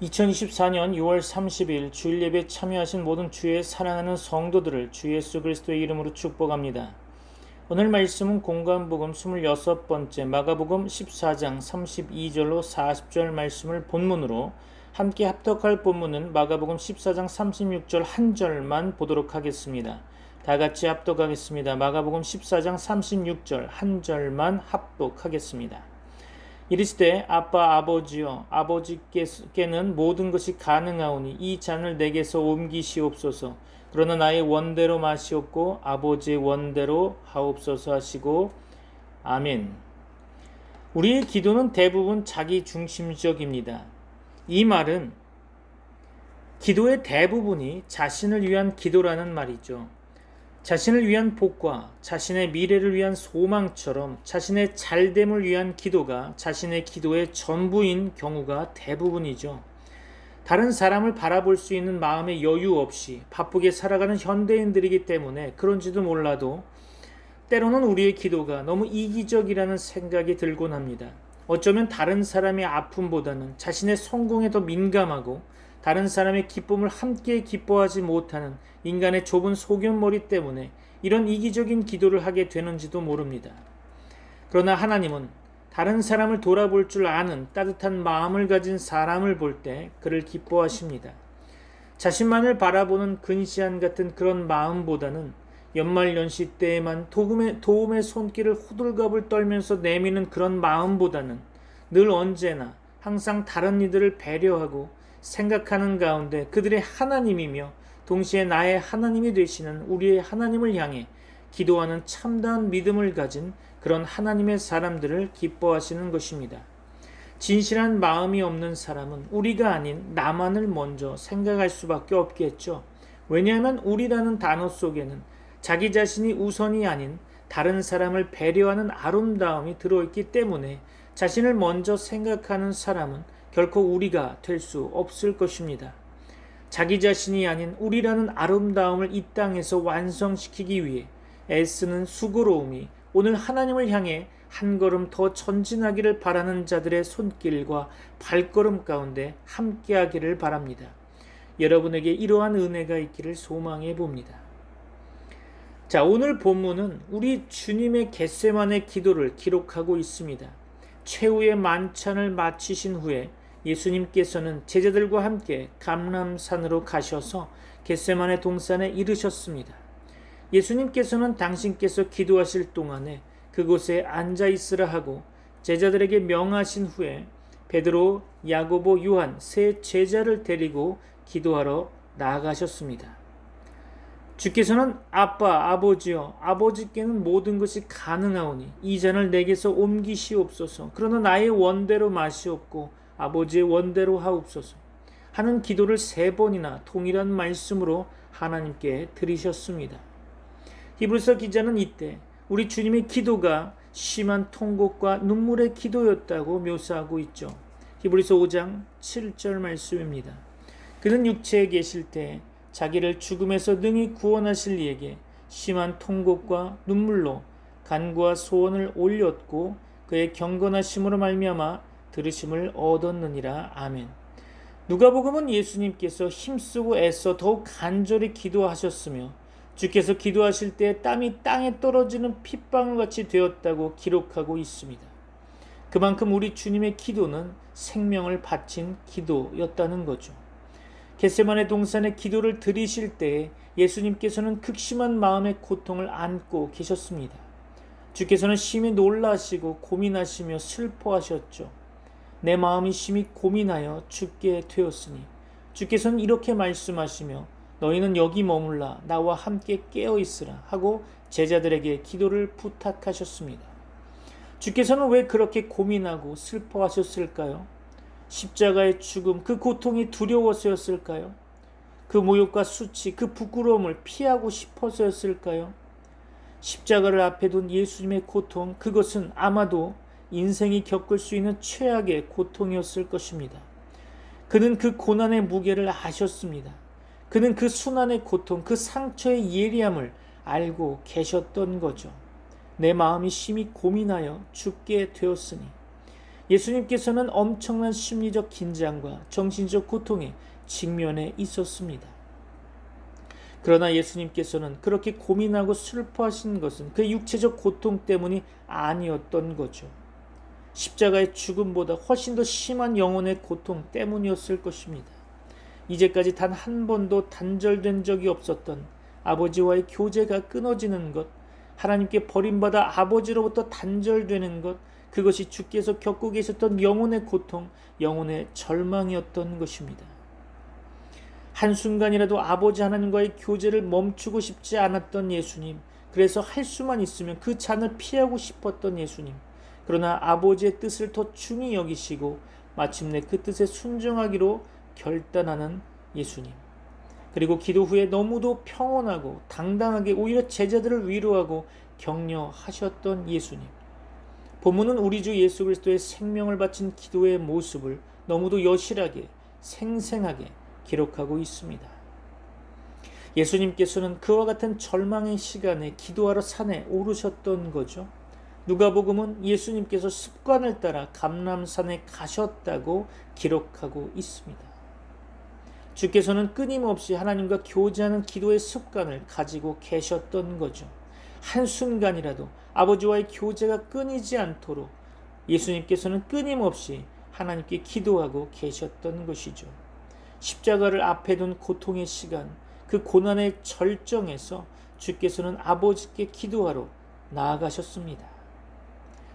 2024년 6월 30일 주일 예배에 참여하신 모든 주의 사랑하는 성도들을 주 예수 그리스도의 이름으로 축복합니다. 오늘 말씀은 공관복음 26번째 마가복음 14장 32절로 40절 말씀을 본문으로 함께 합독할 본문은 마가복음 14장 36절 한 절만 보도록 하겠습니다. 다 같이 합독하겠습니다. 마가복음 14장 36절 한 절만 합독하겠습니다. 이르시되 아빠 아버지여 아버지께는 모든 것이 가능하오니 이 잔을 내게서 옮기시옵소서. 그러나 나의 원대로 마시옵고 아버지의 원대로 하옵소서 하시고 아멘. 우리의 기도는 대부분 자기 중심적입니다. 이 말은 기도의 대부분이 자신을 위한 기도라는 말이죠. 자신을 위한 복과 자신의 미래를 위한 소망처럼 자신의 잘됨을 위한 기도가 자신의 기도의 전부인 경우가 대부분이죠. 다른 사람을 바라볼 수 있는 마음의 여유 없이 바쁘게 살아가는 현대인들이기 때문에 그런지도 몰라도 때로는 우리의 기도가 너무 이기적이라는 생각이 들곤 합니다. 어쩌면 다른 사람의 아픔보다는 자신의 성공에 더 민감하고 다른 사람의 기쁨을 함께 기뻐하지 못하는 인간의 좁은 소견머리 때문에 이런 이기적인 기도를 하게 되는지도 모릅니다. 그러나 하나님은 다른 사람을 돌아볼 줄 아는 따뜻한 마음을 가진 사람을 볼 때 그를 기뻐하십니다. 자신만을 바라보는 근시안 같은 그런 마음보다는 연말연시 때에만 도움의 손길을 호들갑을 떨면서 내미는 그런 마음보다는 늘 언제나 항상 다른 이들을 배려하고 생각하는 가운데 그들의 하나님이며 동시에 나의 하나님이 되시는 우리의 하나님을 향해 기도하는 참다운 믿음을 가진 그런 하나님의 사람들을 기뻐하시는 것입니다. 진실한 마음이 없는 사람은 우리가 아닌 나만을 먼저 생각할 수밖에 없겠죠. 왜냐하면 우리라는 단어 속에는 자기 자신이 우선이 아닌 다른 사람을 배려하는 아름다움이 들어있기 때문에 자신을 먼저 생각하는 사람은 결코 우리가 될 수 없을 것입니다. 자기 자신이 아닌 우리라는 아름다움을 이 땅에서 완성시키기 위해 애쓰는 수고로움이 오늘 하나님을 향해 한 걸음 더 전진하기를 바라는 자들의 손길과 발걸음 가운데 함께하기를 바랍니다. 여러분에게 이러한 은혜가 있기를 소망해 봅니다. 자, 오늘 본문은 우리 주님의 겟세마네 기도를 기록하고 있습니다. 최후의 만찬을 마치신 후에 예수님께서는 제자들과 함께 감람산으로 가셔서 겟세마네 동산에 이르셨습니다. 예수님께서는 당신께서 기도하실 동안에 그곳에 앉아 있으라 하고 제자들에게 명하신 후에 베드로, 야고보, 요한 세 제자를 데리고 기도하러 나아가셨습니다. 주께서는 아빠 아버지여 아버지께는 모든 것이 가능하오니 이 잔을 내게서 옮기시옵소서. 그러나 나의 원대로 마시옵고 아버지의 원대로 하옵소서 하는 기도를 3번이나 동일한 말씀으로 하나님께 드리셨습니다. 히브리서 기자는 이때 우리 주님의 기도가 심한 통곡과 눈물의 기도였다고 묘사하고 있죠. 히브리서 5장 7절 말씀입니다. 그는 육체에 계실 때 자기를 죽음에서 능히 구원하실 이에게 심한 통곡과 눈물로 간구와 소원을 올렸고 그의 경건하심으로 말미암아 들으심을 얻었느니라. 아멘. 누가복음은 예수님께서 힘쓰고 애써 더욱 간절히 기도하셨으며 주께서 기도하실 때 땀이 땅에 떨어지는 핏방울같이 되었다고 기록하고 있습니다. 그만큼 우리 주님의 기도는 생명을 바친 기도였다는 거죠. 겟세마네 동산의 기도를 드리실 때에 예수님께서는 극심한 마음의 고통을 안고 계셨습니다. 주께서는 심히 놀라시고 고민하시며 슬퍼하셨죠. 내 마음이 심히 고민하여 죽게 되었으니 주께서는 이렇게 말씀하시며 너희는 여기 머물라 나와 함께 깨어있으라 하고 제자들에게 기도를 부탁하셨습니다. 주께서는 왜 그렇게 고민하고 슬퍼하셨을까요? 십자가의 죽음, 그 고통이 두려워서였을까요? 그 모욕과 수치, 그 부끄러움을 피하고 싶어서였을까요? 십자가를 앞에 둔 예수님의 고통, 그것은 아마도 인생이 겪을 수 있는 최악의 고통이었을 것입니다. 그는 그 고난의 무게를 아셨습니다. 그는 그 순환의 고통, 그 상처의 예리함을 알고 계셨던 거죠. 내 마음이 심히 고민하여 죽게 되었으니 예수님께서는 엄청난 심리적 긴장과 정신적 고통에 직면해 있었습니다. 그러나 예수님께서는 그렇게 고민하고 슬퍼하신 것은 그 육체적 고통 때문이 아니었던 거죠. 십자가의 죽음보다 훨씬 더 심한 영혼의 고통 때문이었을 것입니다. 이제까지 단 한 번도 단절된 적이 없었던 아버지와의 교제가 끊어지는 것, 하나님께 버림받아 아버지로부터 단절되는 것, 그것이 주께서 겪고 계셨던 영혼의 고통, 영혼의 절망이었던 것입니다. 한순간이라도 아버지 하나님과의 교제를 멈추고 싶지 않았던 예수님, 그래서 할 수만 있으면 그 잔을 피하고 싶었던 예수님, 그러나 아버지의 뜻을 더 중히 여기시고 마침내 그 뜻에 순종하기로 결단하는 예수님, 그리고 기도 후에 너무도 평온하고 당당하게 오히려 제자들을 위로하고 격려하셨던 예수님. 본문은 우리 주 예수 그리스도의 생명을 바친 기도의 모습을 너무도 여실하게 생생하게 기록하고 있습니다. 예수님께서는 그와 같은 절망의 시간에 기도하러 산에 오르셨던 거죠. 누가복음은 예수님께서 습관을 따라 감람산에 가셨다고 기록하고 있습니다. 주께서는 끊임없이 하나님과 교제하는 기도의 습관을 가지고 계셨던 거죠. 한순간이라도 아버지와의 교제가 끊이지 않도록 예수님께서는 끊임없이 하나님께 기도하고 계셨던 것이죠. 십자가를 앞에 둔 고통의 시간, 그 고난의 절정에서 주께서는 아버지께 기도하러 나아가셨습니다.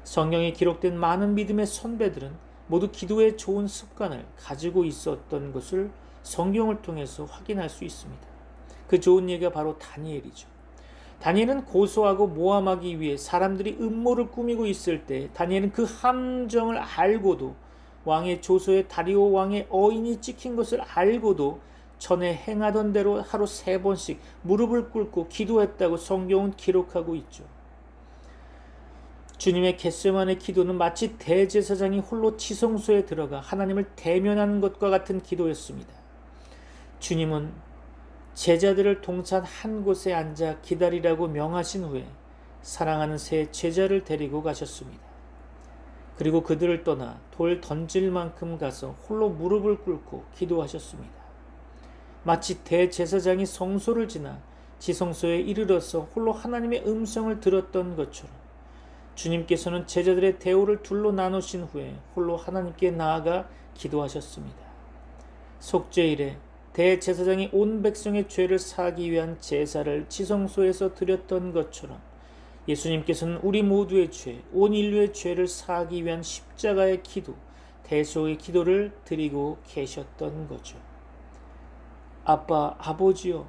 성경에 기록된 많은 믿음의 선배들은 모두 기도의 좋은 습관을 가지고 있었던 것을 성경을 통해서 확인할 수 있습니다. 그 좋은 예가 바로 다니엘이죠. 다니엘은 고소하고 모함하기 위해 사람들이 음모를 꾸미고 있을 때 다니엘은 그 함정을 알고도, 왕의 조서에 다리오 왕의 어인이 찍힌 것을 알고도 전에 행하던 대로 하루 3번씩 무릎을 꿇고 기도했다고 성경은 기록하고 있죠. 주님의 겟세마네 기도는 마치 대제사장이 홀로 지성소에 들어가 하나님을 대면하는 것과 같은 기도였습니다. 주님은 제자들을 동산 한 곳에 앉아 기다리라고 명하신 후에 사랑하는 세 제자를 데리고 가셨습니다. 그리고 그들을 떠나 돌 던질 만큼 가서 홀로 무릎을 꿇고 기도하셨습니다. 마치 대제사장이 성소를 지나 지성소에 이르러서 홀로 하나님의 음성을 들었던 것처럼 주님께서는 제자들의 대오를 둘로 나누신 후에 홀로 하나님께 나아가 기도하셨습니다. 속죄일에 대제사장이 온 백성의 죄를 사하기 위한 제사를 지성소에서 드렸던 것처럼 예수님께서는 우리 모두의 죄, 온 인류의 죄를 사하기 위한 십자가의 기도, 대속의 기도를 드리고 계셨던 거죠. 아빠, 아버지여,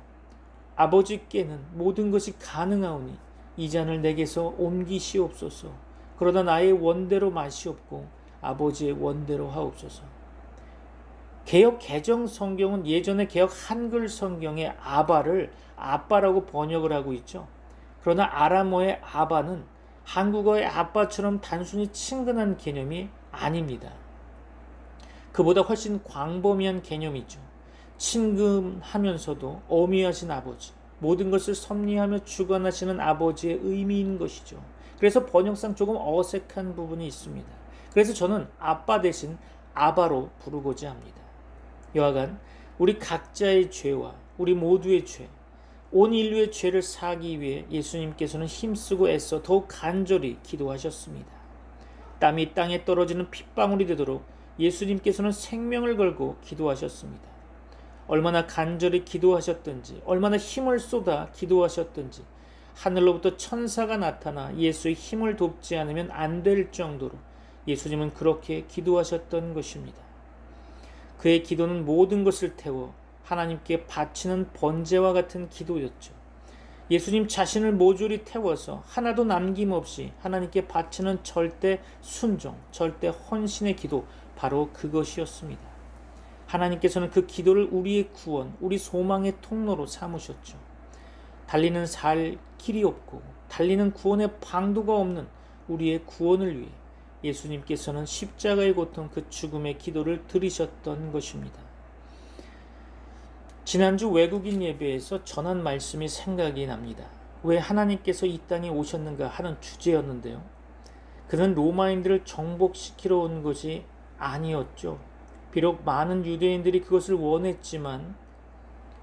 아버지께는 모든 것이 가능하오니 이 잔을 내게서 옮기시옵소서. 그러나 나의 원대로 마시옵고 아버지의 원대로 하옵소서. 개역 개정 성경은 예전의 개역 한글 성경의 아바를 아빠라고 번역을 하고 있죠. 그러나 아람어의 아바는 한국어의 아빠처럼 단순히 친근한 개념이 아닙니다. 그보다 훨씬 광범위한 개념이죠. 친근하면서도 어미하신 아버지, 모든 것을 섭리하며 주관하시는 아버지의 의미인 것이죠. 그래서 번역상 조금 어색한 부분이 있습니다. 그래서 저는 아빠 대신 아바로 부르고자 합니다. 여하간 우리 각자의 죄와 우리 모두의 죄, 온 인류의 죄를 사하기 위해 예수님께서는 힘쓰고 애써 더욱 간절히 기도하셨습니다. 땀이 땅에 떨어지는 핏방울이 되도록 예수님께서는 생명을 걸고 기도하셨습니다. 얼마나 간절히 기도하셨든지, 얼마나 힘을 쏟아 기도하셨든지 하늘로부터 천사가 나타나 예수의 힘을 돕지 않으면 안 될 정도로 예수님은 그렇게 기도하셨던 것입니다. 그의 기도는 모든 것을 태워 하나님께 바치는 번제와 같은 기도였죠. 예수님 자신을 모조리 태워서 하나도 남김없이 하나님께 바치는 절대 순종, 절대 헌신의 기도, 바로 그것이었습니다. 하나님께서는 그 기도를 우리의 구원, 우리 소망의 통로로 삼으셨죠. 달리는 살 길이 없고 달리는 구원의 방도가 없는 우리의 구원을 위해 예수님께서는 십자가의 고통, 그 죽음의 기도를 드리셨던 것입니다. 지난주 외국인 예배에서 전한 말씀이 생각이 납니다. 왜 하나님께서 이 땅에 오셨는가 하는 주제였는데요. 그는 로마인들을 정복시키러 온 것이 아니었죠. 비록 많은 유대인들이 그것을 원했지만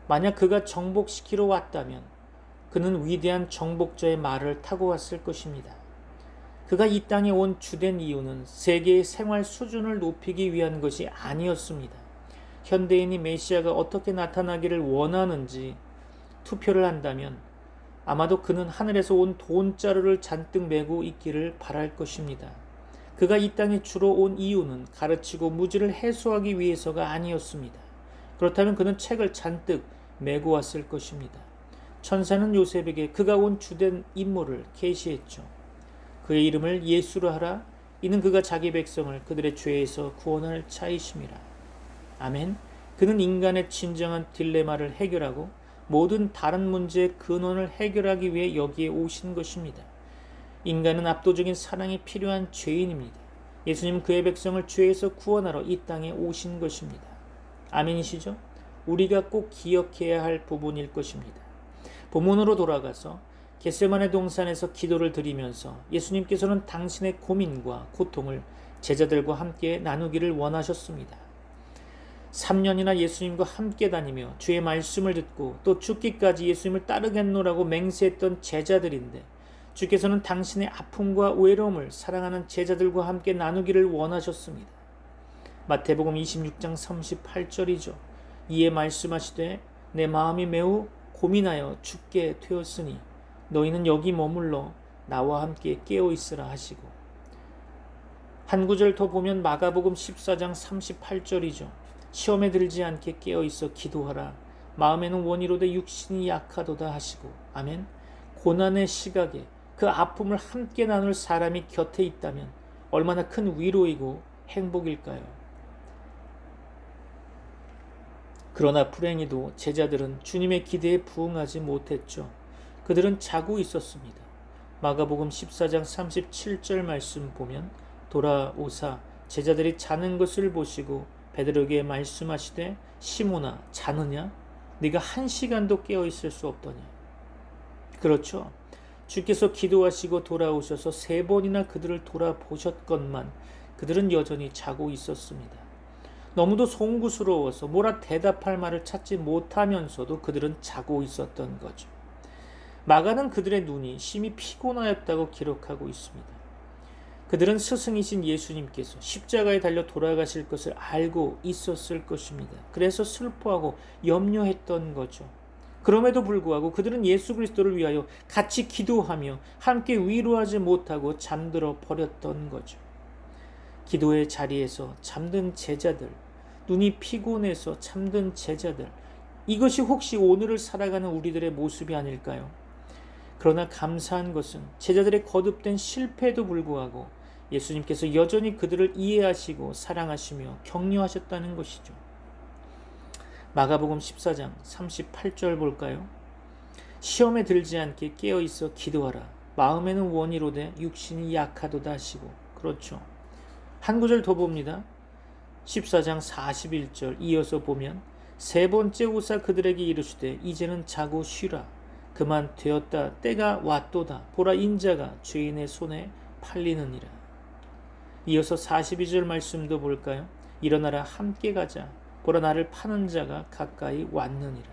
만약 그가 정복시키러 왔다면 그는 위대한 정복자의 말을 타고 왔을 것입니다. 그가 이 땅에 온 주된 이유는 세계의 생활 수준을 높이기 위한 것이 아니었습니다. 현대인이 메시아가 어떻게 나타나기를 원하는지 투표를 한다면 아마도 그는 하늘에서 온 돈자루를 잔뜩 메고 있기를 바랄 것입니다. 그가 이 땅에 주로 온 이유는 가르치고 무지를 해소하기 위해서가 아니었습니다. 그렇다면 그는 책을 잔뜩 메고 왔을 것입니다. 천사는 요셉에게 그가 온 주된 임무를 계시했죠. 그의 이름을 예수로 하라. 이는 그가 자기 백성을 그들의 죄에서 구원할 자이심이라. 아멘. 그는 인간의 진정한 딜레마를 해결하고 모든 다른 문제의 근원을 해결하기 위해 여기에 오신 것입니다. 인간은 압도적인 사랑이 필요한 죄인입니다. 예수님은 그의 백성을 죄에서 구원하러 이 땅에 오신 것입니다. 아멘이시죠? 우리가 꼭 기억해야 할 부분일 것입니다. 본문으로 돌아가서 겟세마네 동산에서 기도를 드리면서 예수님께서는 당신의 고민과 고통을 제자들과 함께 나누기를 원하셨습니다. 3년이나 예수님과 함께 다니며 주의 말씀을 듣고 또 죽기까지 예수님을 따르겠노라고 맹세했던 제자들인데 주께서는 당신의 아픔과 외로움을 사랑하는 제자들과 함께 나누기를 원하셨습니다. 마태복음 26장 38절이죠. 이에 말씀하시되 내 마음이 매우 고민하여 죽게 되었으니 너희는 여기 머물러 나와 함께 깨어 있으라 하시고, 한 구절 더 보면 마가복음 14장 38절이죠. 시험에 들지 않게 깨어 있어 기도하라. 마음에는 원이로되 육신이 약하도다 하시고. 아멘. 고난의 시각에 그 아픔을 함께 나눌 사람이 곁에 있다면 얼마나 큰 위로이고 행복일까요? 그러나 불행히도 제자들은 주님의 기대에 부응하지 못했죠. 그들은 자고 있었습니다. 마가복음 14장 37절 말씀 보면 돌아오사 제자들이 자는 것을 보시고 베드로에게 말씀하시되 시몬아 자느냐? 네가 1시간도 깨어 있을 수 없더냐? 그렇죠. 주께서 기도하시고 돌아오셔서 3번이나 그들을 돌아보셨건만 그들은 여전히 자고 있었습니다. 너무도 송구스러워서 뭐라 대답할 말을 찾지 못하면서도 그들은 자고 있었던 거죠. 마가는 그들의 눈이 심히 피곤하였다고 기록하고 있습니다. 그들은 스승이신 예수님께서 십자가에 달려 돌아가실 것을 알고 있었을 것입니다. 그래서 슬퍼하고 염려했던 거죠. 그럼에도 불구하고 그들은 예수 그리스도를 위하여 같이 기도하며 함께 위로하지 못하고 잠들어 버렸던 거죠. 기도의 자리에서 잠든 제자들, 눈이 피곤해서 잠든 제자들, 이것이 혹시 오늘을 살아가는 우리들의 모습이 아닐까요? 그러나 감사한 것은 제자들의 거듭된 실패에도 불구하고 예수님께서 여전히 그들을 이해하시고 사랑하시며 격려하셨다는 것이죠. 마가복음 14장 38절 볼까요? 시험에 들지 않게 깨어있어 기도하라. 마음에는 원이로되 육신이 약하도다 하시고. 그렇죠. 한 구절 더 봅니다. 14장 41절 이어서 보면 3번째 오사 그들에게 이르시되 이제는 자고 쉬라. 그만 되었다. 때가 왔도다. 보라 인자가 죄인의 손에 팔리느니라. 이어서 42절 말씀도 볼까요? 일어나라 함께 가자. 보라 나를 파는 자가 가까이 왔느니라.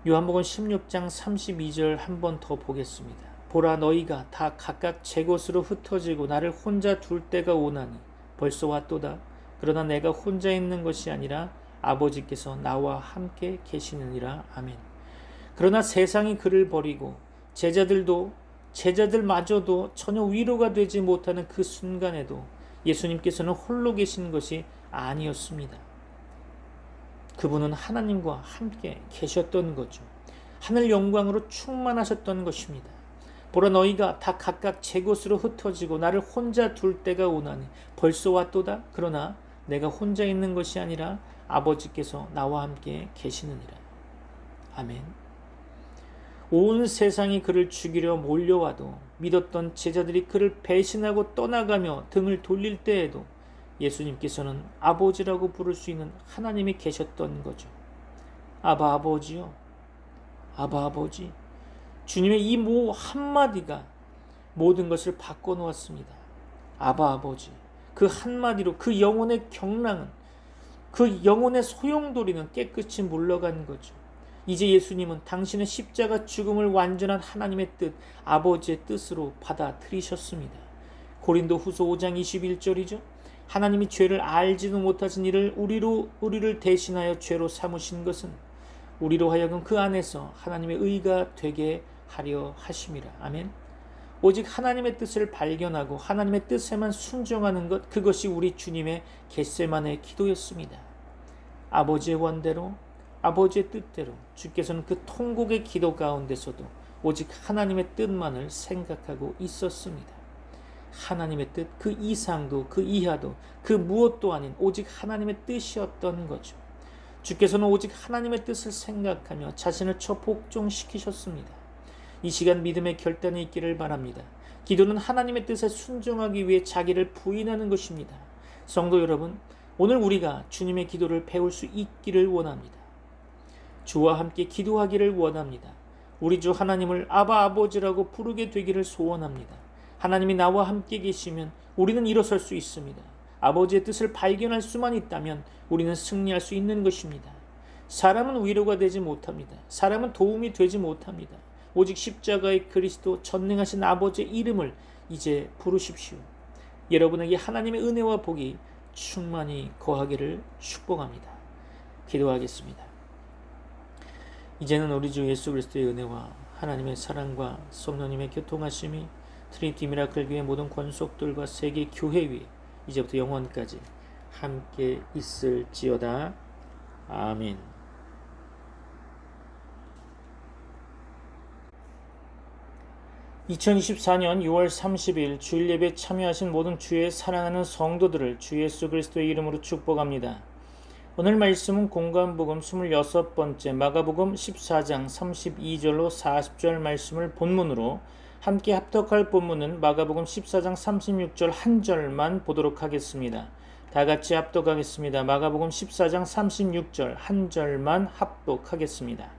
요한복음 16장 32절 한 번 더 보겠습니다. 보라 너희가 다 각각 제 곳으로 흩어지고 나를 혼자 둘 때가 오나니 벌써 왔도다. 그러나 내가 혼자 있는 것이 아니라 아버지께서 나와 함께 계시느니라. 아멘. 그러나 세상이 그를 버리고 제자들마저도 전혀 위로가 되지 못하는 그 순간에도 예수님께서는 홀로 계신 것이 아니었습니다. 그분은 하나님과 함께 계셨던 거죠. 하늘 영광으로 충만하셨던 것입니다. 보라 너희가 다 각각 제 곳으로 흩어지고 나를 혼자 둘 때가 오나니 벌써 왔도다. 그러나 내가 혼자 있는 것이 아니라 아버지께서 나와 함께 계시느니라. 아멘. 온 세상이 그를 죽이려 몰려와도 믿었던 제자들이 그를 배신하고 떠나가며 등을 돌릴 때에도 예수님께서는 아버지라고 부를 수 있는 하나님이 계셨던 거죠. 아바 아버지요. 아바 아버지. 주님의 이 모 한마디가 모든 것을 바꿔놓았습니다. 아바 아버지, 그 한마디로 그 영혼의 경랑은, 그 영혼의 소용돌이는 깨끗이 물러간 거죠. 이제 예수님은 당신의 십자가 죽음을 완전한 하나님의 뜻, 아버지의 뜻으로 받아들이셨습니다. 고린도 후서 5장 21절이죠. 하나님이 죄를 알지도 못하신 이를 우리를 대신하여 죄로 삼으신 것은 우리로 하여금 그 안에서 하나님의 의가 되게 하려 하심이라. 아멘. 오직 하나님의 뜻을 발견하고 하나님의 뜻에만 순종하는 것, 그것이 우리 주님의 겟세마네 기도였습니다. 아버지의 원대로, 아버지의 뜻대로 주께서는 그 통곡의 기도 가운데서도 오직 하나님의 뜻만을 생각하고 있었습니다. 하나님의 뜻, 그 이상도 그 이하도 그 무엇도 아닌 오직 하나님의 뜻이었던 거죠. 주께서는 오직 하나님의 뜻을 생각하며 자신을 복종시키셨습니다. 이 시간 믿음의 결단이 있기를 바랍니다. 기도는 하나님의 뜻에 순종하기 위해 자기를 부인하는 것입니다. 성도 여러분, 오늘 우리가 주님의 기도를 배울 수 있기를 원합니다. 주와 함께 기도하기를 원합니다. 우리 주 하나님을 아바 아버지라고 부르게 되기를 소원합니다. 하나님이 나와 함께 계시면 우리는 일어설 수 있습니다. 아버지의 뜻을 발견할 수만 있다면 우리는 승리할 수 있는 것입니다. 사람은 위로가 되지 못합니다. 사람은 도움이 되지 못합니다. 오직 십자가의 그리스도 전능하신 아버지의 이름을 이제 부르십시오. 여러분에게 하나님의 은혜와 복이 충만히 거하기를 축복합니다. 기도하겠습니다. 이제는 우리 주 예수 그리스도의 은혜와 하나님의 사랑과 성령님의 교통하심이 트리니티 미라클 교회 모든 권속들과 세계 교회 위에 이제부터 영원까지 함께 있을지어다. 아멘. 2024년 6월 30일 주일 예배에 참여하신 모든 주의 사랑하는 성도들을 주 예수 그리스도의 이름으로 축복합니다. 오늘 말씀은 공관복음 26번째 마가복음 14장 32절로 40절 말씀을 본문으로, 함께 합독할 본문은 마가복음 14장 36절 한 절만 보도록 하겠습니다. 다 같이 합독하겠습니다. 마가복음 14장 36절 한 절만 합독하겠습니다.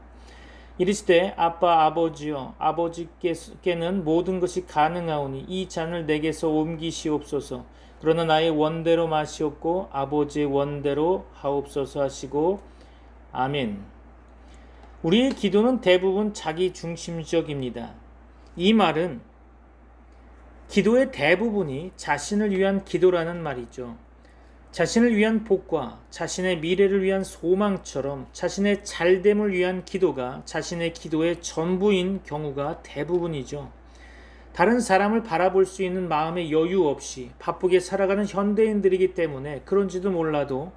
이르시되 아빠 아버지여, 아버지께는 모든 것이 가능하오니 이 잔을 내게서 옮기시옵소서. 그러나 나의 원대로 마시옵고 아버지의 원대로 하옵소서 하시고. 아멘. 우리의 기도는 대부분 자기 중심적입니다. 이 말은 기도의 대부분이 자신을 위한 기도라는 말이죠. 자신을 위한 복과 자신의 미래를 위한 소망처럼 자신의 잘됨을 위한 기도가 자신의 기도의 전부인 경우가 대부분이죠. 다른 사람을 바라볼 수 있는 마음의 여유 없이 바쁘게 살아가는 현대인들이기 때문에 그런지도 몰라도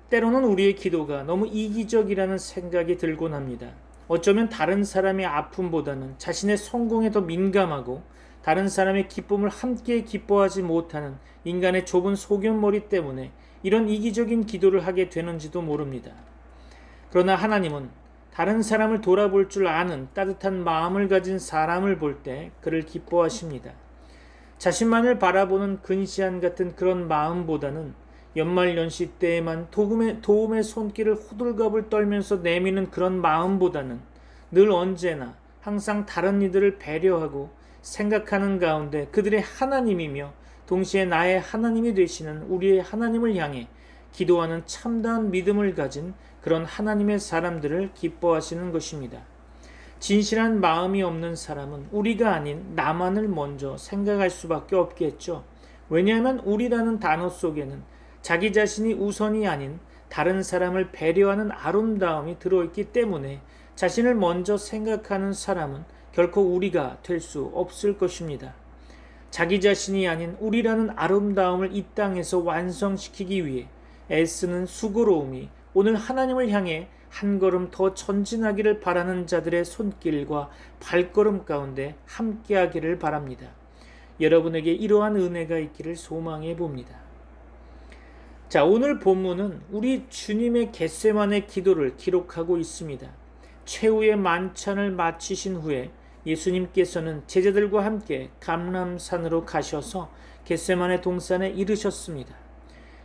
때로는 우리의 기도가 너무 이기적이라는 생각이 들곤 합니다. 어쩌면 다른 사람의 아픔보다는 자신의 성공에 더 민감하고 다른 사람의 기쁨을 함께 기뻐하지 못하는 인간의 좁은 소견머리 때문에 이런 이기적인 기도를 하게 되는지도 모릅니다. 그러나 하나님은 다른 사람을 돌아볼 줄 아는 따뜻한 마음을 가진 사람을 볼 때 그를 기뻐하십니다. 자신만을 바라보는 근시안 같은 그런 마음보다는 연말연시 때에만 도움의 손길을 호들갑을 떨면서 내미는 그런 마음보다는 늘 언제나 항상 다른 이들을 배려하고 생각하는 가운데 그들의 하나님이며 동시에 나의 하나님이 되시는 우리의 하나님을 향해 기도하는 참다운 믿음을 가진 그런 하나님의 사람들을 기뻐하시는 것입니다. 진실한 마음이 없는 사람은 우리가 아닌 나만을 먼저 생각할 수밖에 없겠죠. 왜냐하면 우리라는 단어 속에는 자기 자신이 우선이 아닌 다른 사람을 배려하는 아름다움이 들어있기 때문에 자신을 먼저 생각하는 사람은 결코 우리가 될 수 없을 것입니다. 자기 자신이 아닌 우리라는 아름다움을 이 땅에서 완성시키기 위해 애쓰는 수고로움이 오늘 하나님을 향해 한 걸음 더 전진하기를 바라는 자들의 손길과 발걸음 가운데 함께하기를 바랍니다. 여러분에게 이러한 은혜가 있기를 소망해 봅니다. 자, 오늘 본문은 우리 주님의 겟세마네 기도를 기록하고 있습니다. 최후의 만찬을 마치신 후에 예수님께서는 제자들과 함께 감람산으로 가셔서 겟세마네 동산에 이르셨습니다.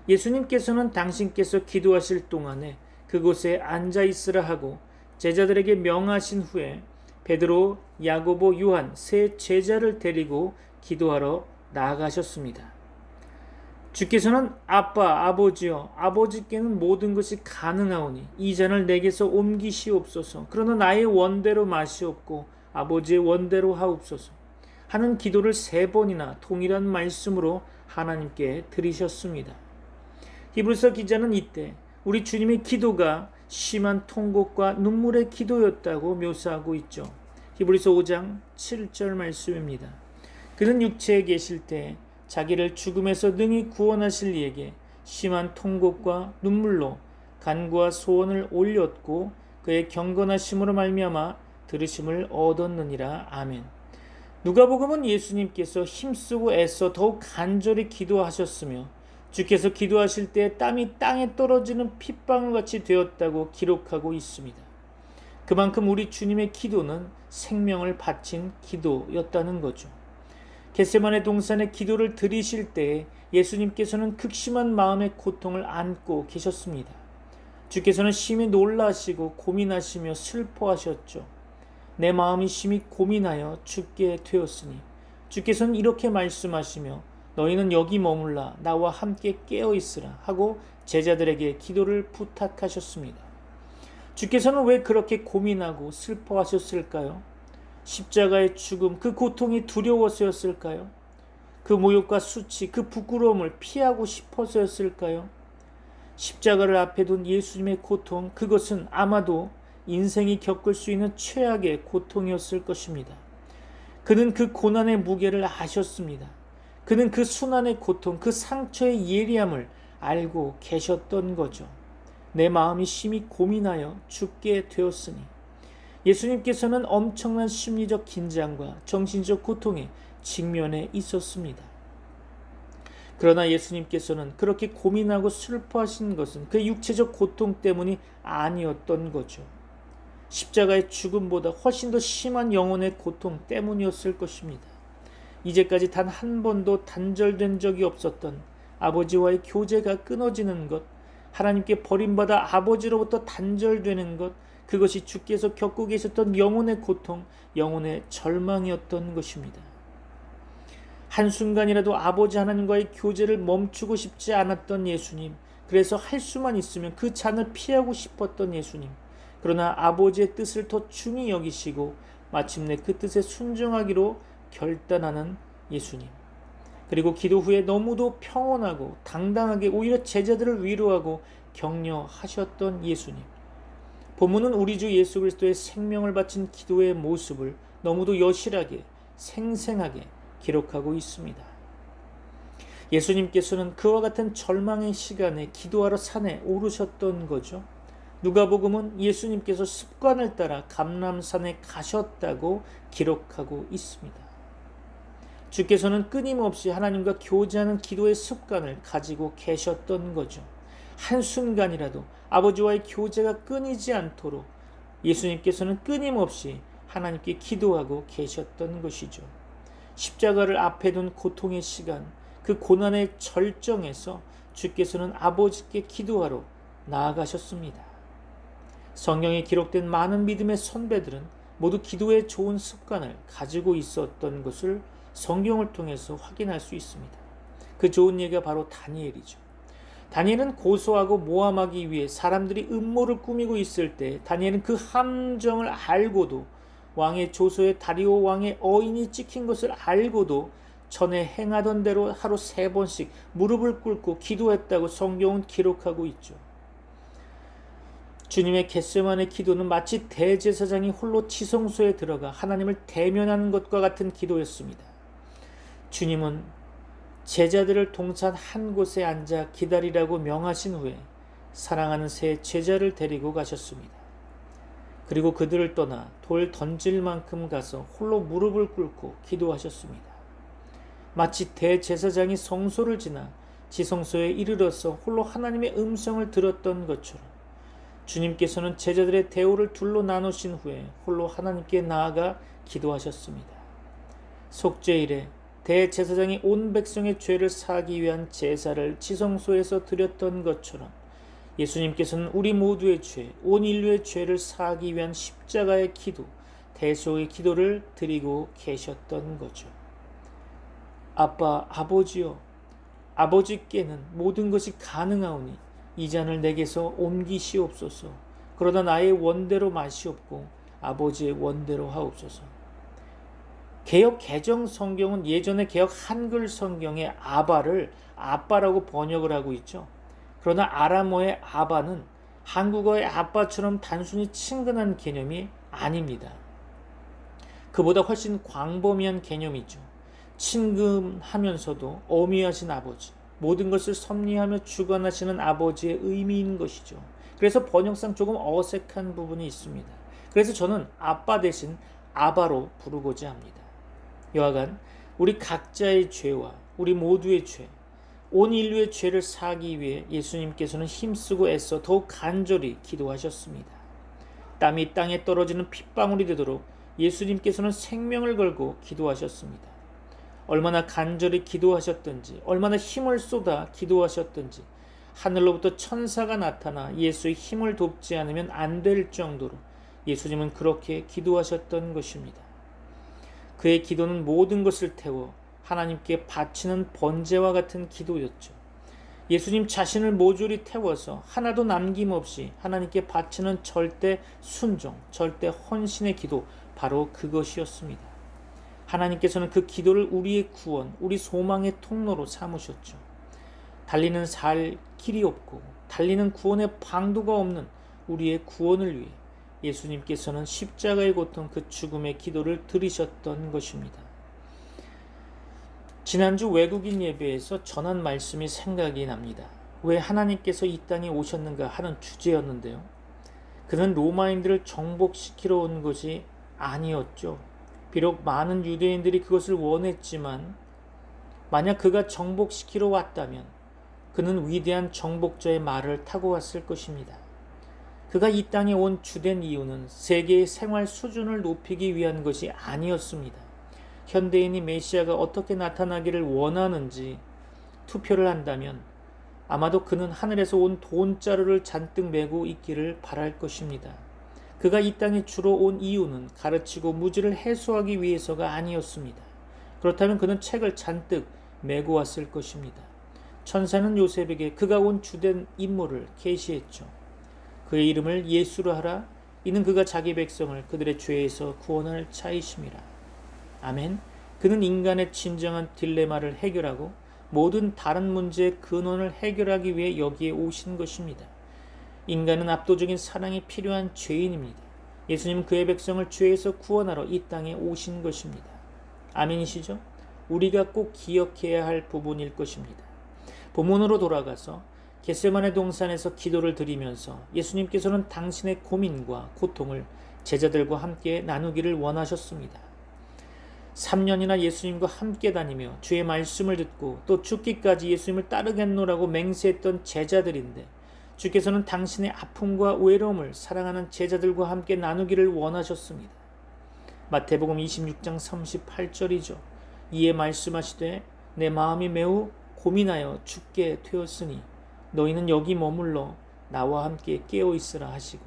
예수님께서는 당신께서 기도하실 동안에 그곳에 앉아 있으라 하고 제자들에게 명하신 후에 베드로, 야고보, 요한 세 제자를 데리고 기도하러 나아가셨습니다. 주께서는 아빠, 아버지여, 아버지께는 모든 것이 가능하오니 이 잔을 내게서 옮기시옵소서. 그러나 나의 원대로 마시옵고 아버지의 원대로 하옵소서 하는 기도를 3번이나 동일한 말씀으로 하나님께 드리셨습니다. 히브리서 기자는 이때 우리 주님의 기도가 심한 통곡과 눈물의 기도였다고 묘사하고 있죠. 히브리서 5장 7절 말씀입니다. 그는 육체에 계실 때 자기를 죽음에서 능히 구원하실 이에게 심한 통곡과 눈물로 간구와 소원을 올렸고 그의 경건하심으로 말미암아 들으심을 얻었느니라. 아멘. 누가복음은 예수님께서 힘쓰고 애써 더욱 간절히 기도하셨으며 주께서 기도하실 때 땀이 땅에 떨어지는 핏방울같이 되었다고 기록하고 있습니다. 그만큼 우리 주님의 기도는 생명을 바친 기도였다는 거죠. 겟세마네 동산의 기도를 드리실 때에 예수님께서는 극심한 마음의 고통을 안고 계셨습니다. 주께서는 심히 놀라시고 고민하시며 슬퍼하셨죠. 내 마음이 심히 고민하여 죽게 되었으니 주께서는 이렇게 말씀하시며 너희는 여기 머물라 나와 함께 깨어있으라 하고 제자들에게 기도를 부탁하셨습니다. 주께서는 왜 그렇게 고민하고 슬퍼하셨을까요? 십자가의 죽음, 그 고통이 두려워서였을까요? 그 모욕과 수치, 그 부끄러움을 피하고 싶어서였을까요? 십자가를 앞에 둔 예수님의 고통, 그것은 아마도 인생이 겪을 수 있는 최악의 고통이었을 것입니다. 그는 그 고난의 무게를 아셨습니다. 그는 그 순환의 고통, 그 상처의 예리함을 알고 계셨던 거죠. 내 마음이 심히 고민하여 죽게 되었으니 예수님께서는 엄청난 심리적 긴장과 정신적 고통에 직면해 있었습니다. 그러나 예수님께서는 그렇게 고민하고 슬퍼하신 것은 그 육체적 고통 때문이 아니었던 거죠. 십자가의 죽음보다 훨씬 더 심한 영혼의 고통 때문이었을 것입니다. 이제까지 단 한 번도 단절된 적이 없었던 아버지와의 교제가 끊어지는 것, 하나님께 버림받아 아버지로부터 단절되는 것, 그것이 주께서 겪고 계셨던 영혼의 고통, 영혼의 절망이었던 것입니다. 한순간이라도 아버지 하나님과의 교제를 멈추고 싶지 않았던 예수님, 그래서 할 수만 있으면 그 잔을 피하고 싶었던 예수님, 그러나 아버지의 뜻을 더 중히 여기시고 마침내 그 뜻에 순종하기로 결단하는 예수님, 그리고 기도 후에 너무도 평온하고 당당하게 오히려 제자들을 위로하고 격려하셨던 예수님. 본문은 우리 주 예수 그리스도의 생명을 바친 기도의 모습을 너무도 여실하게 생생하게 기록하고 있습니다. 예수님께서는 그와 같은 절망의 시간에 기도하러 산에 오르셨던 거죠. 누가복음은 예수님께서 습관을 따라 감람산에 가셨다고 기록하고 있습니다. 주께서는 끊임없이 하나님과 교제하는 기도의 습관을 가지고 계셨던 거죠. 한순간이라도 아버지와의 교제가 끊이지 않도록 예수님께서는 끊임없이 하나님께 기도하고 계셨던 것이죠. 십자가를 앞에 둔 고통의 시간, 그 고난의 절정에서 주께서는 아버지께 기도하러 나아가셨습니다. 성경에 기록된 많은 믿음의 선배들은 모두 기도의 좋은 습관을 가지고 있었던 것을 성경을 통해서 확인할 수 있습니다. 그 좋은 예가 바로 다니엘이죠. 다니엘은 고소하고 모함하기 위해 사람들이 음모를 꾸미고 있을 때 다니엘은 그 함정을 알고도, 왕의 조소에 다리오 왕의 어인이 찍힌 것을 알고도 전에 행하던 대로 하루 3번씩 무릎을 꿇고 기도했다고 성경은 기록하고 있죠. 주님의 겟세마네 기도는 마치 대제사장이 홀로 지성소에 들어가 하나님을 대면하는 것과 같은 기도였습니다. 주님은 제자들을 동산 한 곳에 앉아 기다리라고 명하신 후에 사랑하는 세 제자를 데리고 가셨습니다. 그리고 그들을 떠나 돌 던질 만큼 가서 홀로 무릎을 꿇고 기도하셨습니다. 마치 대제사장이 성소를 지나 지성소에 이르러서 홀로 하나님의 음성을 들었던 것처럼 주님께서는 제자들의 대오를 둘로 나누신 후에 홀로 하나님께 나아가 기도하셨습니다. 속죄일에 대제사장이 온 백성의 죄를 사하기 위한 제사를 지성소에서 드렸던 것처럼 예수님께서는 우리 모두의 죄, 온 인류의 죄를 사하기 위한 십자가의 기도, 대속의 기도를 드리고 계셨던 거죠. 아빠, 아버지여, 아버지께는 모든 것이 가능하오니 이 잔을 내게서 옮기시옵소서. 그러나 나의 원대로 마시옵고 아버지의 원대로 하옵소서. 개역 개정 성경은 예전의 개역 한글 성경의 아바를 아빠라고 번역을 하고 있죠. 그러나 아람어의 아바는 한국어의 아빠처럼 단순히 친근한 개념이 아닙니다. 그보다 훨씬 광범위한 개념이죠. 친근하면서도 어미하신 아버지, 모든 것을 섭리하며 주관하시는 아버지의 의미인 것이죠. 그래서 번역상 조금 어색한 부분이 있습니다. 그래서 저는 아빠 대신 아바로 부르고자 합니다. 여하간 우리 각자의 죄와 우리 모두의 죄, 온 인류의 죄를 사하기 위해 예수님께서는 힘쓰고 애써 더욱 간절히 기도하셨습니다. 땀이 땅에 떨어지는 핏방울이 되도록 예수님께서는 생명을 걸고 기도하셨습니다. 얼마나 간절히 기도하셨든지, 얼마나 힘을 쏟아 기도하셨든지 하늘로부터 천사가 나타나 예수의 힘을 돕지 않으면 안 될 정도로 예수님은 그렇게 기도하셨던 것입니다. 그의 기도는 모든 것을 태워 하나님께 바치는 번제와 같은 기도였죠. 예수님 자신을 모조리 태워서 하나도 남김없이 하나님께 바치는 절대 순종, 절대 헌신의 기도, 바로 그것이었습니다. 하나님께서는 그 기도를 우리의 구원, 우리 소망의 통로로 삼으셨죠. 달리는 살 길이 없고 달리는 구원의 방도가 없는 우리의 구원을 위해 예수님께서는 십자가의 고통, 그 죽음의 기도를 드리셨던 것입니다. 지난주 외국인 예배에서 전한 말씀이 생각이 납니다. 왜 하나님께서 이 땅에 오셨는가 하는 주제였는데요. 그는 로마인들을 정복시키러 온 것이 아니었죠. 비록 많은 유대인들이 그것을 원했지만 만약 그가 정복시키러 왔다면 그는 위대한 정복자의 말을 타고 왔을 것입니다. 그가 이 땅에 온 주된 이유는 세계의 생활 수준을 높이기 위한 것이 아니었습니다. 현대인이 메시아가 어떻게 나타나기를 원하는지 투표를 한다면 아마도 그는 하늘에서 온 돈자루를 잔뜩 메고 있기를 바랄 것입니다. 그가 이 땅에 주로 온 이유는 가르치고 무지를 해소하기 위해서가 아니었습니다. 그렇다면 그는 책을 잔뜩 메고 왔을 것입니다. 천사는 요셉에게 그가 온 주된 임무를 계시했죠. 그의 이름을 예수로 하라. 이는 그가 자기 백성을 그들의 죄에서 구원할 자이심이라. 아멘. 그는 인간의 진정한 딜레마를 해결하고 모든 다른 문제의 근원을 해결하기 위해 여기에 오신 것입니다. 인간은 압도적인 사랑이 필요한 죄인입니다. 예수님은 그의 백성을 죄에서 구원하러 이 땅에 오신 것입니다. 아멘이시죠? 우리가 꼭 기억해야 할 부분일 것입니다. 본문으로 돌아가서 겟세마네 동산에서 기도를 드리면서 예수님께서는 당신의 고민과 고통을 제자들과 함께 나누기를 원하셨습니다. 3년이나 예수님과 함께 다니며 주의 말씀을 듣고 또 죽기까지 예수님을 따르겠노라고 맹세했던 제자들인데 주께서는 당신의 아픔과 외로움을 사랑하는 제자들과 함께 나누기를 원하셨습니다. 마태복음 26장 38절이죠. 이에 말씀하시되 내 마음이 매우 고민하여 죽게 되었으니 너희는 여기 머물러 나와 함께 깨어있으라 하시고,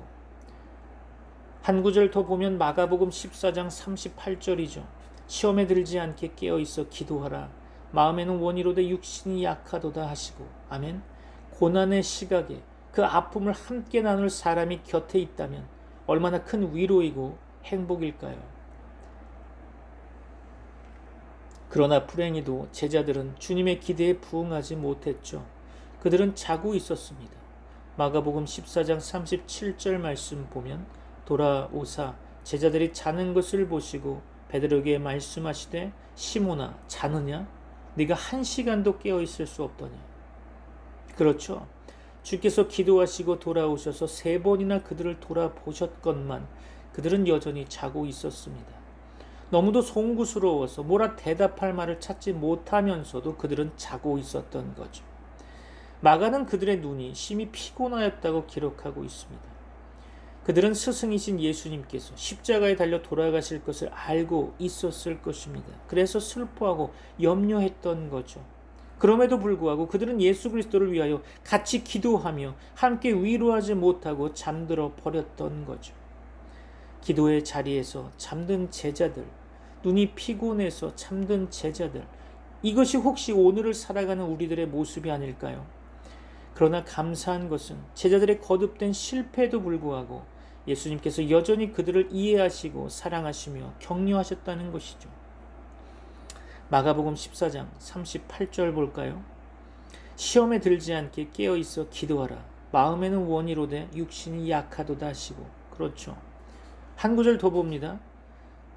한 구절 더 보면 마가복음 14장 38절이죠. 시험에 들지 않게 깨어있어 기도하라. 마음에는 원이로되 육신이 약하도다 하시고, 아멘. 고난의 시각에 그 아픔을 함께 나눌 사람이 곁에 있다면 얼마나 큰 위로이고 행복일까요? 그러나 불행히도 제자들은 주님의 기대에 부응하지 못했죠. 그들은 자고 있었습니다. 마가복음 14장 37절 말씀 보면 돌아오사 제자들이 자는 것을 보시고 베드로에게 말씀하시되 시몬아 자느냐? 네가 1시간도 깨어있을 수 없더냐? 그렇죠. 주께서 기도하시고 돌아오셔서 3번이나 그들을 돌아보셨건만 그들은 여전히 자고 있었습니다. 너무도 송구스러워서 뭐라 대답할 말을 찾지 못하면서도 그들은 자고 있었던 거죠. 마가는 그들의 눈이 심히 피곤하였다고 기록하고 있습니다. 그들은 스승이신 예수님께서 십자가에 달려 돌아가실 것을 알고 있었을 것입니다. 그래서 슬퍼하고 염려했던 거죠. 그럼에도 불구하고 그들은 예수 그리스도를 위하여 같이 기도하며 함께 위로하지 못하고 잠들어 버렸던 거죠. 기도의 자리에서 잠든 제자들, 눈이 피곤해서 잠든 제자들, 이것이 혹시 오늘을 살아가는 우리들의 모습이 아닐까요? 그러나 감사한 것은 제자들의 거듭된 실패에도 불구하고 예수님께서 여전히 그들을 이해하시고 사랑하시며 격려하셨다는 것이죠. 마가복음 14장 38절 볼까요? 시험에 들지 않게 깨어있어 기도하라. 마음에는 원이로되 육신이 약하도다 하시고. 그렇죠. 한 구절 더 봅니다.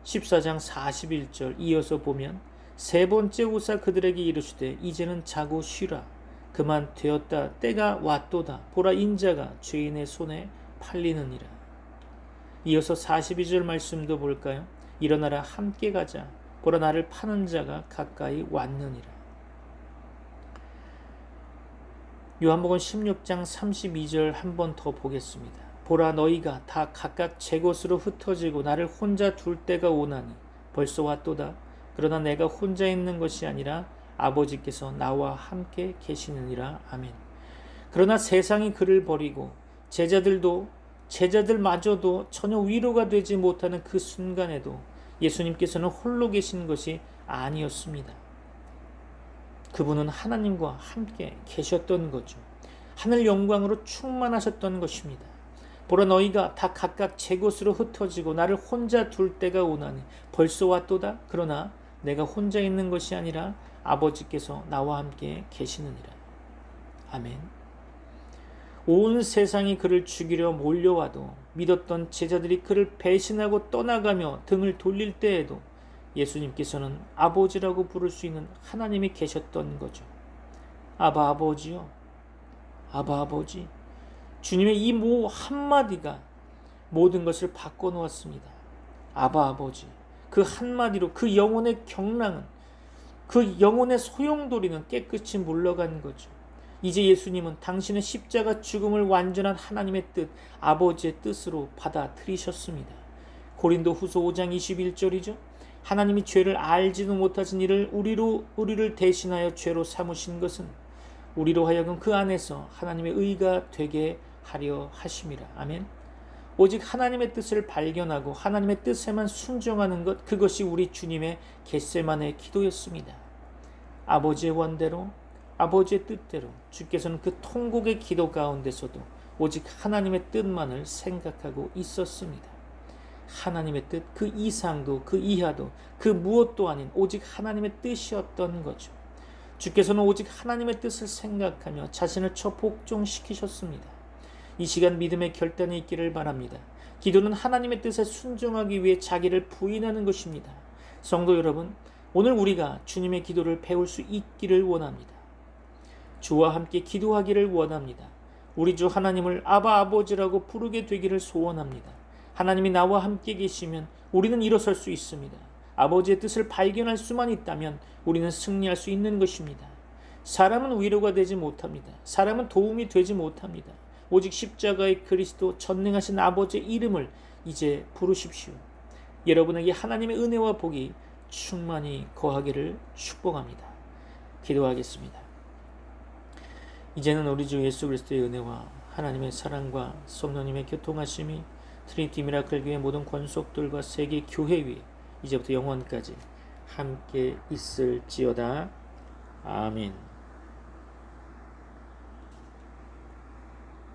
14장 41절 이어서 보면 세 번째 오사 그들에게 이르시되 이제는 자고 쉬라. 그만 되었다. 때가 왔도다. 보라 인자가 죄인의 손에 팔리느니라. 이어서 42절 말씀도 볼까요? 일어나라 함께 가자. 보라 나를 파는 자가 가까이 왔느니라. 요한복음 16장 32절 한 번 더 보겠습니다. 보라 너희가 다 각각 제 곳으로 흩어지고 나를 혼자 둘 때가 오나니 벌써 왔도다. 그러나 내가 혼자 있는 것이 아니라 아버지께서 나와 함께 계시느니라. 아멘. 그러나 세상이 그를 버리고 제자들마저도 전혀 위로가 되지 못하는 그 순간에도 예수님께서는 홀로 계신 것이 아니었습니다. 그분은 하나님과 함께 계셨던 거죠. 하늘 영광으로 충만하셨던 것입니다. 보라 너희가 다 각각 제 곳으로 흩어지고 나를 혼자 둘 때가 오나니 벌써 왔도다. 그러나 내가 혼자 있는 것이 아니라 아버지께서 나와 함께 계시느니라. 아멘. 온 세상이 그를 죽이려 몰려와도 믿었던 제자들이 그를 배신하고 떠나가며 등을 돌릴 때에도 예수님께서는 아버지라고 부를 수 있는 하나님이 계셨던 거죠. 아바 아버지요. 아바 아버지. 주님의 이 모 한마디가 모든 것을 바꿔놓았습니다. 아바 아버지. 그 한마디로 그 영혼의 경랑은, 그 영혼의 소용돌이는 깨끗이 물러간 거죠. 이제 예수님은 당신의 십자가 죽음을 완전한 하나님의 뜻, 아버지의 뜻으로 받아들이셨습니다. 고린도 후서 5장 21절이죠. 하나님이 죄를 알지도 못하신 이를 우리를 대신하여 죄로 삼으신 것은 우리로 하여금 그 안에서 하나님의 의가 되게 하려 하심이라. 아멘. 오직 하나님의 뜻을 발견하고 하나님의 뜻에만 순종하는 것, 그것이 우리 주님의 겟세마네 기도였습니다. 아버지의 원대로, 아버지의 뜻대로 주께서는 그 통곡의 기도 가운데서도 오직 하나님의 뜻만을 생각하고 있었습니다. 하나님의 뜻, 그 이상도 그 이하도 그 무엇도 아닌 오직 하나님의 뜻이었던 거죠. 주께서는 오직 하나님의 뜻을 생각하며 자신을 복종시키셨습니다. 이 시간 믿음의 결단이 있기를 바랍니다. 기도는 하나님의 뜻에 순종하기 위해 자기를 부인하는 것입니다. 성도 여러분, 오늘 우리가 주님의 기도를 배울 수 있기를 원합니다. 주와 함께 기도하기를 원합니다. 우리 주 하나님을 아바 아버지라고 부르게 되기를 소원합니다. 하나님이 나와 함께 계시면 우리는 일어설 수 있습니다. 아버지의 뜻을 발견할 수만 있다면 우리는 승리할 수 있는 것입니다. 사람은 위로가 되지 못합니다. 사람은 도움이 되지 못합니다. 오직 십자가의 그리스도 전능하신 아버지의 이름을 이제 부르십시오. 여러분에게 하나님의 은혜와 복이 충만히 거하기를 축복합니다. 기도하겠습니다. 이제는 우리 주 예수 그리스도의 은혜와 하나님의 사랑과 성령님의 교통하심이 트리니티 미라클 교회 모든 권속들과 세계 교회 위에 이제부터 영원까지 함께 있을지어다. 아멘.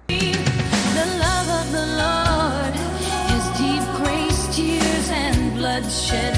The love of the Lord is deep grace, tears, and bloodshed.